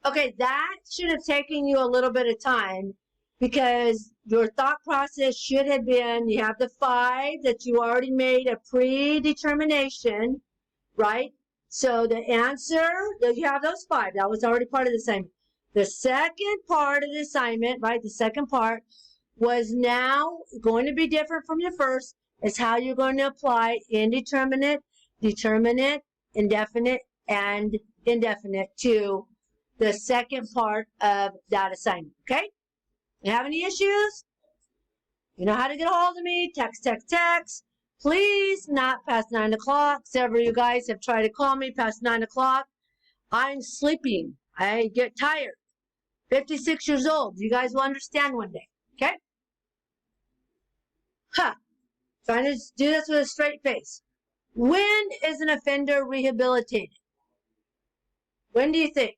Okay, that should have taken you a little bit of time because your thought process should have been, you have the 5 that you already made a predetermination, right? So the answer, you have those 5. That was already part of the assignment. The second part of the assignment, right, the second part was now going to be different from your first. It's how you're going to apply indeterminate, determinate, indefinite, and indefinite to the second part of that assignment. Okay? You have any issues? You know how to get a hold of me. Text, text, text. Please not past 9 o'clock. Several of you guys have tried to call me past 9 o'clock. I'm sleeping. I get tired. 56 years old. You guys will understand one day. Okay? Huh. Trying to do this with a straight face. When is an offender rehabilitated? When do you think?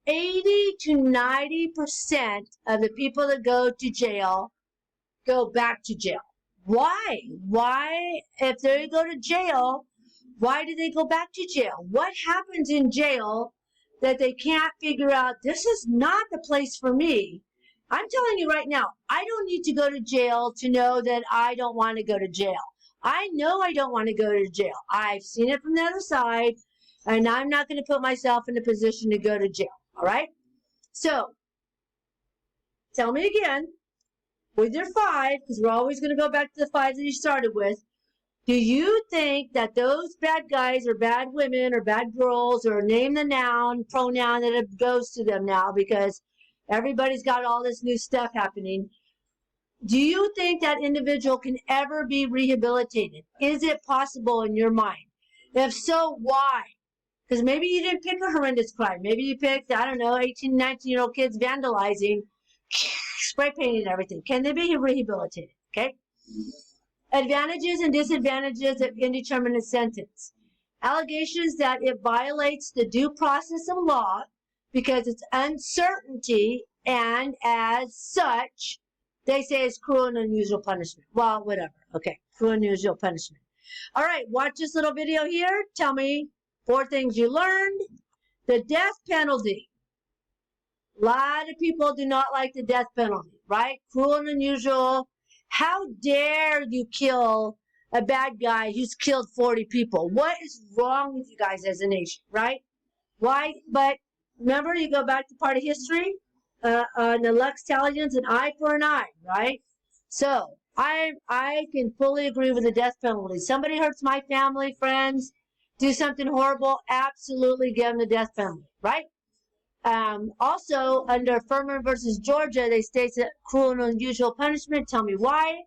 80 to 90% of the people that go to jail go back to jail. Why? Why, if they go to jail, why do they go back to jail? What happens in jail that they can't figure out, this is not the place for me? I'm telling you right now, I don't need to go to jail to know that I don't want to go to jail. I know I don't want to go to jail. I've seen it from the other side, and I'm not going to put myself in a position to go to jail. All right? So, tell me again, with your 5, because we're always going to go back to the 5 that you started with, do you think that those bad guys or bad women or bad girls, or name the noun, pronoun that it goes to them now because everybody's got all this new stuff happening, do you think that individual can ever be rehabilitated? Is it possible in your mind? If so, why? Because maybe you didn't pick a horrendous crime. Maybe you picked, I don't know, 18, 19-year-old kids vandalizing, spray painting and everything. Can they be rehabilitated? Okay? Advantages and disadvantages of indeterminate sentence. Allegations that it violates the due process of law because it's uncertainty, and as such, they say it's cruel and unusual punishment. Well, whatever. Okay, cruel and unusual punishment. All right, watch this little video here. Tell me 4 things you learned. The death penalty. A lot of people do not like the death penalty, right? Cruel and unusual. How dare you kill a bad guy who's killed 40 people? What is wrong with you guys as a nation, right? Why? But remember, you go back to part of history, the lex talionis, an eye for an eye, right? So I can fully agree with the death penalty. Somebody hurts my family, friends, do something horrible, absolutely give them the death penalty, right? Also, under Furman versus Georgia, they state that cruel and unusual punishment. Tell me why.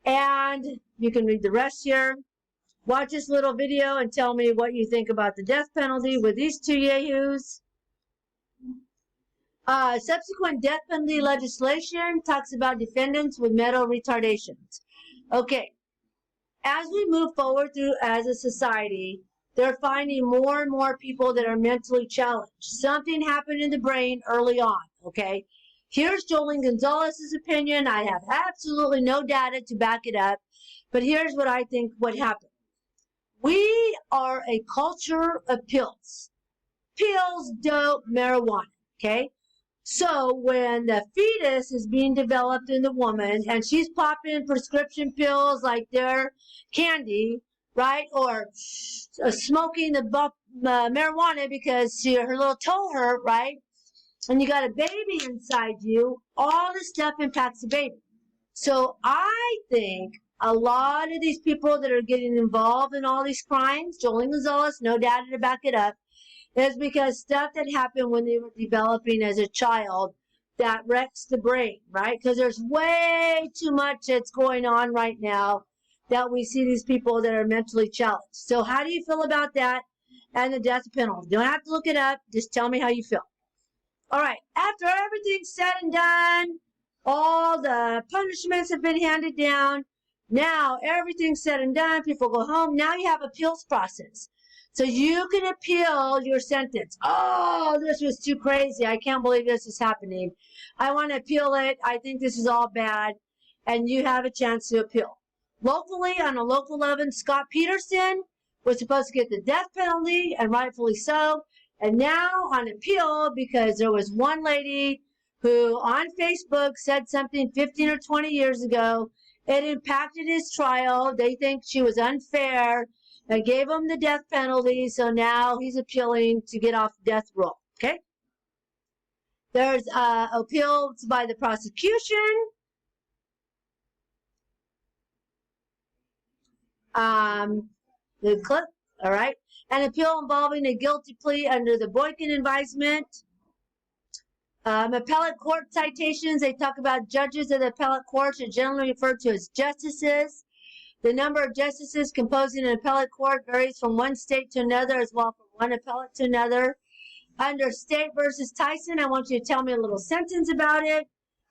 And you can read the rest here. Watch this little video and tell me what you think about the death penalty with these 2 yahoos. Subsequent death penalty legislation talks about defendants with mental retardations. Okay. As we move forward through as a society, they're finding more and more people that are mentally challenged. Something happened in the brain early on, okay? Here's Jolene Gonzalez's opinion. I have absolutely no data to back it up, but here's what I think what happened. We are a culture of pills. Pills, dope, marijuana, okay? So when the fetus is being developed in the woman and she's popping prescription pills like they're candy, right? Or smoking the marijuana because her little toe hurt, right? And you got a baby inside you, all this stuff impacts the baby. So I think a lot of these people that are getting involved in all these crimes, Jolene Gonzalez, no data to back it up, is because stuff that happened when they were developing as a child that wrecks the brain, right? Because there's way too much that's going on right now that we see these people that are mentally challenged. So how do you feel about that and the death penalty? You don't have to look it up. Just tell me how you feel. All right. After everything's said and done, all the punishments have been handed down. Now everything's said and done. People go home. Now you have appeals process. So you can appeal your sentence. Oh, this was too crazy. I can't believe this is happening. I want to appeal it. I think this is all bad. And you have a chance to appeal. Locally, on a local level, Scott Peterson was supposed to get the death penalty, and rightfully so. And now on appeal, because there was one lady who on Facebook said something 15 or 20 years ago, it impacted his trial. They think she was unfair and gave him the death penalty. So now he's appealing to get off death row. Okay. There's appeals by the prosecution. The clip, all right. An appeal involving a guilty plea under the Boykin advisement. Appellate court citations, they talk about judges of the appellate courts are generally referred to as justices. The number of justices composing an appellate court varies from one state to another, as well from one appellate to another. Under State versus Tyson, I want you to tell me a little sentence about it.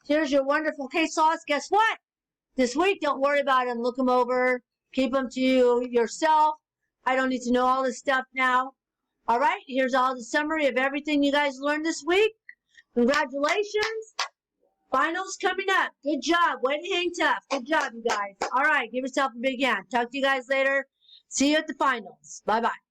Here's your wonderful case laws. Guess what? This week, don't worry about them. Look them over. Keep them to yourself. I don't need to know all this stuff now. All right, here's all the summary of everything you guys learned this week. Congratulations. Finals coming up. Good job. Way to hang tough. Good job, you guys. All right, give yourself a big hand. Talk to you guys later. See you at the finals. Bye-bye.